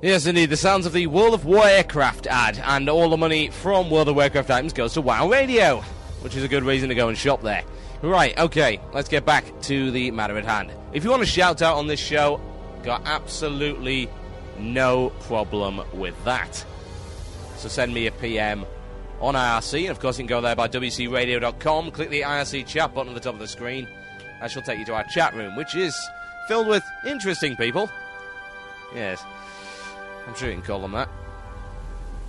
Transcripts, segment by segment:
Yes, indeed, the sounds of the World of War aircraft ad, and all the money from World of Warcraft items goes to WoW Radio, which is a good reason to go and shop there. Right, okay, let's get back to the matter at hand. If you want to shout out on this show, got absolutely no problem with that. So send me a PM on IRC, and of course you can go there by wcradio.com, click the IRC chat button at the top of the screen. That shall take you to our chat room, which is filled with interesting people. Yes, I'm sure you can call them that.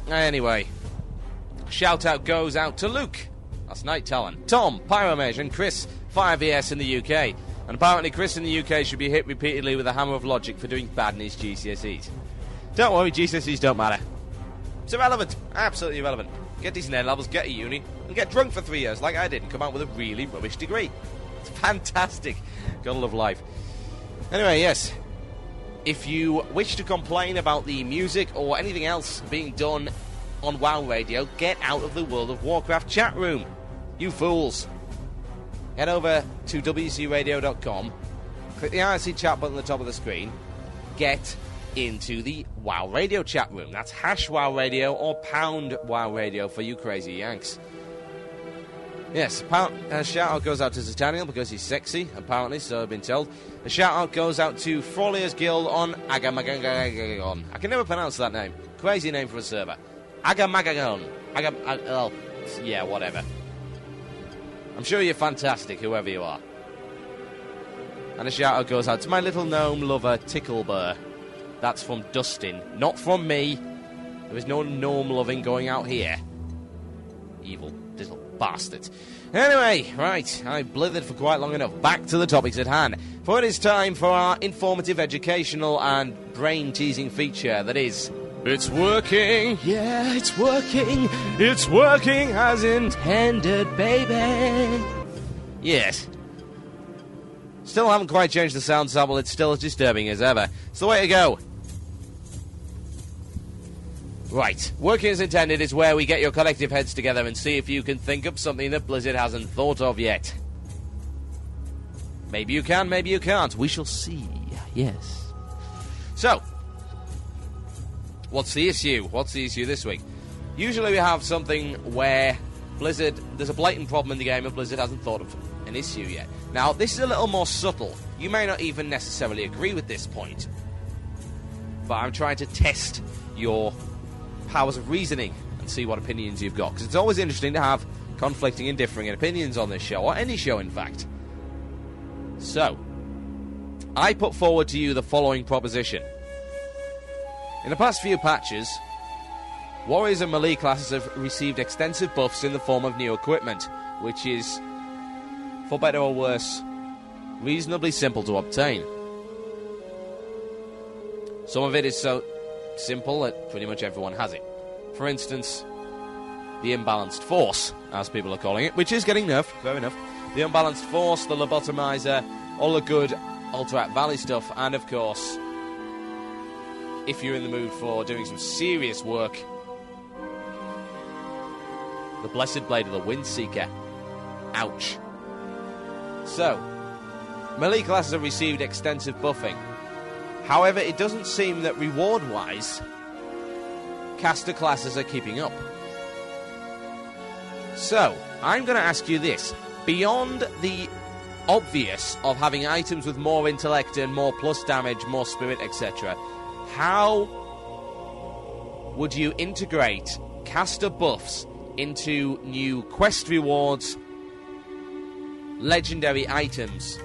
Anyway, shout out goes out to Luke, that's Night Talon, Tom, Pyromage, and Chris, 5ES in the UK. And apparently Chris in the UK should be hit repeatedly with a hammer of logic for doing bad in his GCSEs. Don't worry, GCSEs don't matter. It's irrelevant, absolutely irrelevant. Get decent A levels, get a uni, and get drunk for 3 years like I did and come out with a really rubbish degree. It's fantastic. Gotta love life. Anyway, yes. If you wish to complain about the music or anything else being done on WoW Radio, get out of the World of Warcraft chat room. You fools. Head over to wcradio.com, click the IRC chat button at the top of the screen, get into the WoW Radio chat room. That's #WoW Radio or #WoW Radio for you crazy Yanks. Yes, a shout-out goes out to Zataniel because he's sexy, apparently, so I've been told. A shout-out goes out to Frawley's Guild on Agamagagon. I can never pronounce that name. Crazy name for a server. Agamagagon. Yeah, whatever. I'm sure you're fantastic, whoever you are. And a shout-out goes out to my little gnome lover, Ticklebur. That's from Dustin, not from me. There is no gnome loving going out here. Evil little bastard. Anyway, right, I've blithered for quite long enough. Back to the topics at hand. For it is time for our informative, educational, and brain-teasing feature that is... It's working! Yeah, it's working! It's working as intended, baby! Yes. Still haven't quite changed the sound sample, it's still as disturbing as ever. It's the way to go. Right, working as intended is where we get your collective heads together and see if you can think up something that Blizzard hasn't thought of yet. Maybe you can, maybe you can't. We shall see. Yes. So, what's the issue? What's the issue this week? Usually we have something where Blizzard... There's a blatant problem in the game and Blizzard hasn't thought of an issue yet. Now, this is a little more subtle. You may not even necessarily agree with this point. But I'm trying to test your powers of reasoning and see what opinions you've got. Because it's always interesting to have conflicting and differing opinions on this show, or any show, in fact. So, I put forward to you the following proposition. In the past few patches, Warriors and Melee classes have received extensive buffs in the form of new equipment, which is, for better or worse, reasonably simple to obtain. Some of it is so simple that pretty much everyone has it. For instance, the Imbalanced Force, as people are calling it, which is getting nerfed, fair enough. The Unbalanced Force, the Lobotomizer, all the good Alterac Valley stuff, and of course, if you're in the mood for doing some serious work, the Blessed Blade of the Windseeker. Ouch. So, melee classes have received extensive buffing. However, it doesn't seem that reward-wise, caster classes are keeping up. So, I'm going to ask you this. Beyond the obvious of having items with more intellect and more plus damage, more spirit, etc., how would you integrate caster buffs into new quest rewards, legendary items,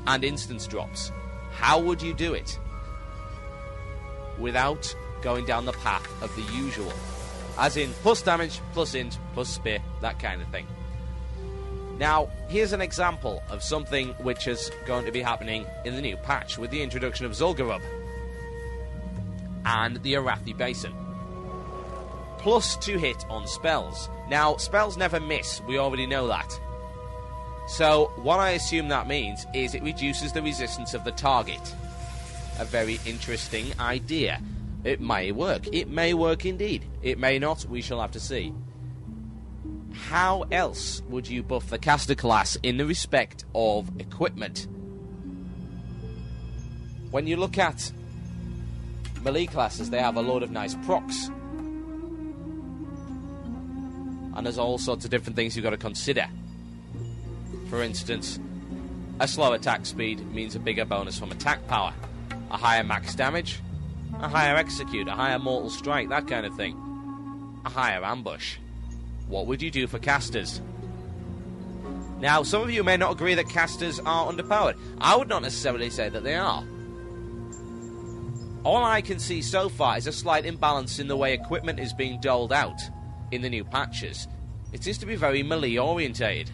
and instance drops? How would you do it without going down the path of the usual? As in, plus damage, plus int, plus spear, that kind of thing. Now, here's an example of something which is going to be happening in the new patch with the introduction of Zul'Gurub and the Arathi Basin. Plus 2 hit on spells. Now, spells never miss, we already know that. So, what I assume that means is it reduces the resistance of the target. A very interesting idea. It may work. It may work indeed. It may not. We shall have to see. How else would you buff the caster class in the respect of equipment? When you look at melee classes, they have a load of nice procs. And there's all sorts of different things you've got to consider. For instance, a slow attack speed means a bigger bonus from attack power, a higher max damage, a higher execute, a higher mortal strike, that kind of thing, a higher ambush. What would you do for casters? Now, some of you may not agree that casters are underpowered. I would not necessarily say that they are. All I can see so far is a slight imbalance in the way equipment is being doled out in the new patches. It seems to be very melee orientated.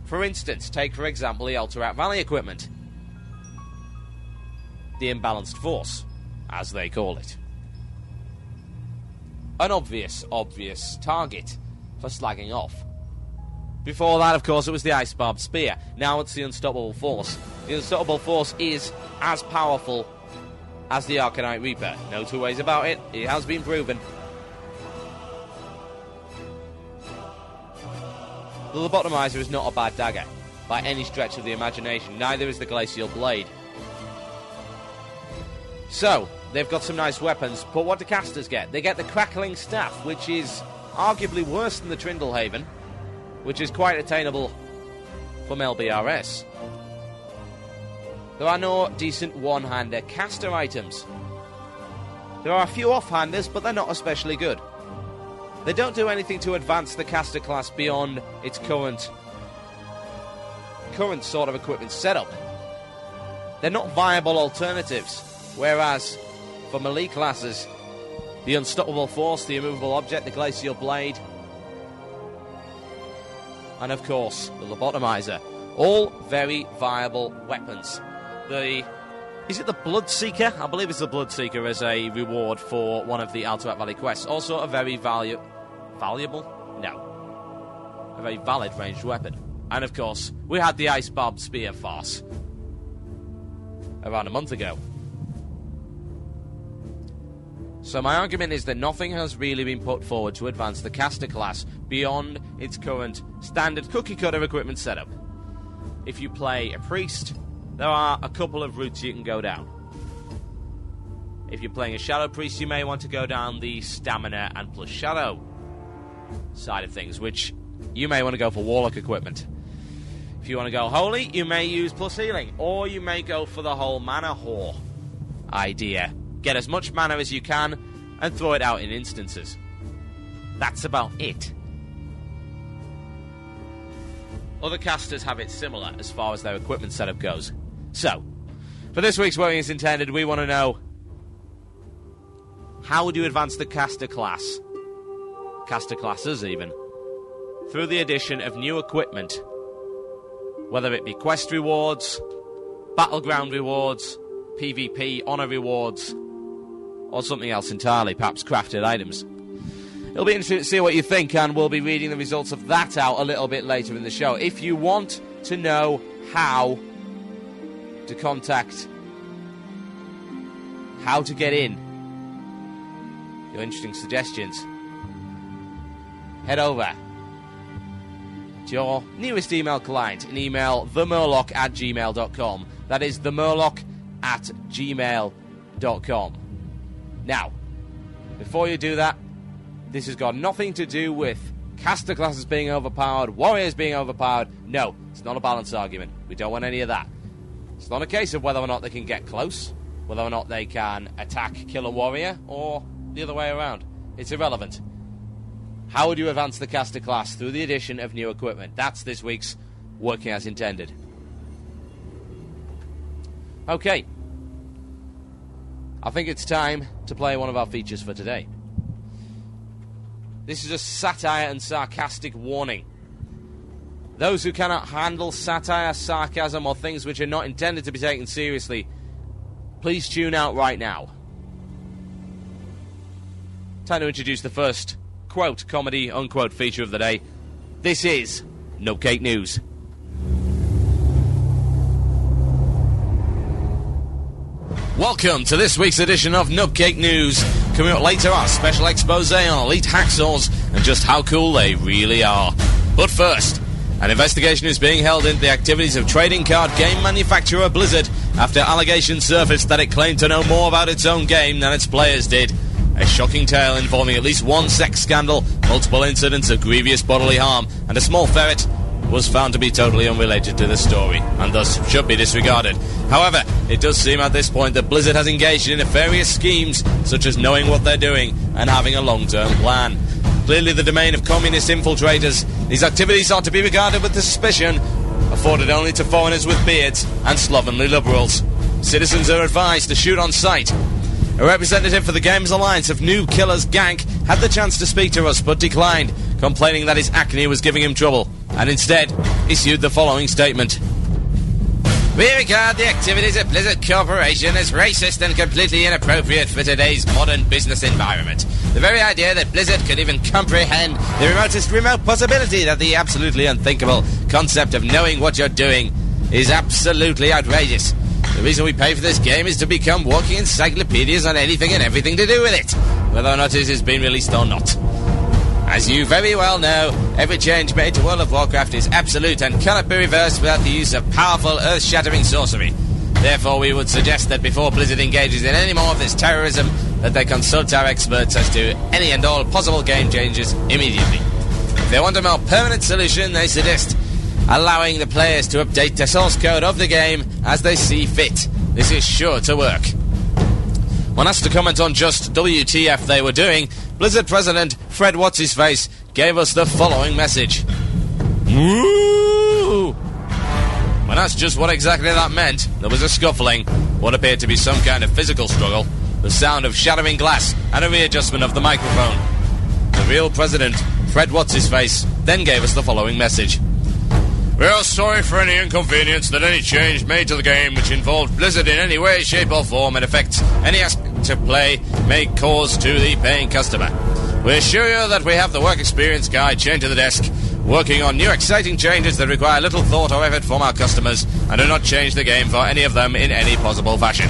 For instance, take for example the Alterac Valley equipment. The imbalanced force, as they call it. An obvious target for slagging off. Before that, of course, it was the Ice Barbed Spear. Now it's the Unstoppable Force. The Unstoppable Force is as powerful as the Arcanite Reaper. No two ways about it. It has been proven. The Lobotomizer is not a bad dagger, by any stretch of the imagination. Neither is the Glacial Blade. So, they've got some nice weapons, but what do casters get? They get the Crackling Staff, which is arguably worse than the Trindlehaven, which is quite attainable from LBRS. There are no decent one-hander caster items. There are a few off-handers, but they're not especially good. They don't do anything to advance the caster class beyond its current sort of equipment setup. They're not viable alternatives, whereas for melee classes, the Unstoppable Force, the Immovable Object, the Glacial Blade, and of course the Lobotomizer, all very viable weapons. Is it the Bloodseeker? I believe it's the Bloodseeker as a reward for one of the Alterac Valley quests. Also a very valuable? No. A very valid ranged weapon. And of course, we had the Ice Barbed Spear farce around a month ago. So my argument is that nothing has really been put forward to advance the caster class beyond its current standard cookie-cutter equipment setup. If you play a priest, there are a couple of routes you can go down. If you're playing a Shadow Priest, you may want to go down the Stamina and plus Shadow side of things, which you may want to go for Warlock equipment. If you want to go Holy, you may use plus Healing, or you may go for the whole Mana Whore idea. Get as much mana as you can and throw it out in instances. That's about it. Other casters have it similar as far as their equipment setup goes. So, for this week's Working as Intended, we want to know, how would you advance the caster class, caster classes even, through the addition of new equipment, whether it be quest rewards, battleground rewards, PvP honor rewards, or something else entirely, perhaps crafted items. It'll be interesting to see what you think, and we'll be reading the results of that out a little bit later in the show. If you want to know how to contact, how to get in, your interesting suggestions, head over to your nearest email client and email themurloc@gmail.com. That is themurloc@gmail.com. Now, before you do that, this has got nothing to do with caster classes being overpowered, warriors being overpowered. No, it's not a balance argument. We don't want any of that. It's not a case of whether or not they can get close, whether or not they can attack, kill a warrior, or the other way around. It's irrelevant. How would you advance the caster class through the addition of new equipment? That's this week's Working as Intended. Okay. I think it's time to play one of our features for today. This is a satire and sarcastic warning. Those who cannot handle satire, sarcasm, or things which are not intended to be taken seriously, please tune out right now. Time to introduce the first, quote, comedy, unquote, feature of the day. This is Nubcake News. Welcome to this week's edition of Nubcake News. Coming up later, our special expose on elite hacksaws and just how cool they really are. But first, An investigation is being held into the activities of trading card game manufacturer Blizzard after allegations surfaced that it claimed to know more about its own game than its players did. A shocking tale involving at least one sex scandal, multiple incidents of grievous bodily harm, and a small ferret was found to be totally unrelated to the story, and thus should be disregarded. However, it does seem at this point that Blizzard has engaged in nefarious schemes, such as knowing what they're doing and having a long-term plan. Clearly the domain of communist infiltrators, these activities are to be regarded with suspicion, afforded only to foreigners with beards and slovenly liberals. Citizens are advised to shoot on sight. A representative for the Games Alliance of New Killers Gank had the chance to speak to us but declined, complaining that his acne was giving him trouble, and instead issued the following statement. We regard the activities of Blizzard Corporation as racist and completely inappropriate for today's modern business environment. The very idea that Blizzard could even comprehend the remotest remote possibility that the absolutely unthinkable concept of knowing what you're doing is absolutely outrageous. The reason we pay for this game is to become walking encyclopedias on anything and everything to do with it, whether or not it has been released or not. As you very well know, every change made to World of Warcraft is absolute and cannot be reversed without the use of powerful, earth-shattering sorcery. Therefore, we would suggest that before Blizzard engages in any more of this terrorism, that they consult our experts as to any and all possible game changes immediately. If they want a more permanent solution, they suggest allowing the players to update the source code of the game as they see fit. This is sure to work. When asked to comment on just WTF they were doing, Blizzard President Fred What's-His-Face gave us the following message. Woo! When asked just what exactly that meant, there was a scuffling, what appeared to be some kind of physical struggle, the sound of shattering glass, and a readjustment of the microphone. The real President, Fred What's-His-Face, then gave us the following message. We are sorry for any inconvenience that any change made to the game which involved Blizzard in any way, shape or form and affects any aspect of play may cause to the paying customer. We assure you that we have the work experience guide chained to the desk, working on new exciting changes that require little thought or effort from our customers and do not change the game for any of them in any possible fashion.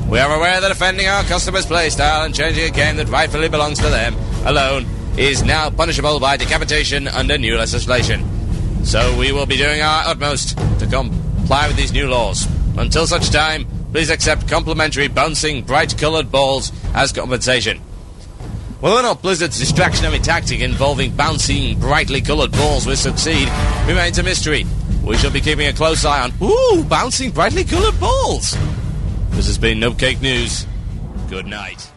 We are aware that offending our customers' playstyle and changing a game that rightfully belongs to them alone is now punishable by decapitation under new legislation. So we will be doing our utmost to comply with these new laws. Until such time, please accept complimentary bouncing bright-coloured balls as compensation. Whether or not Blizzard's distractionary tactic involving bouncing brightly coloured balls will succeed remains a mystery. We shall be keeping a close eye on bouncing brightly coloured balls. This has been No Cake News. Good night.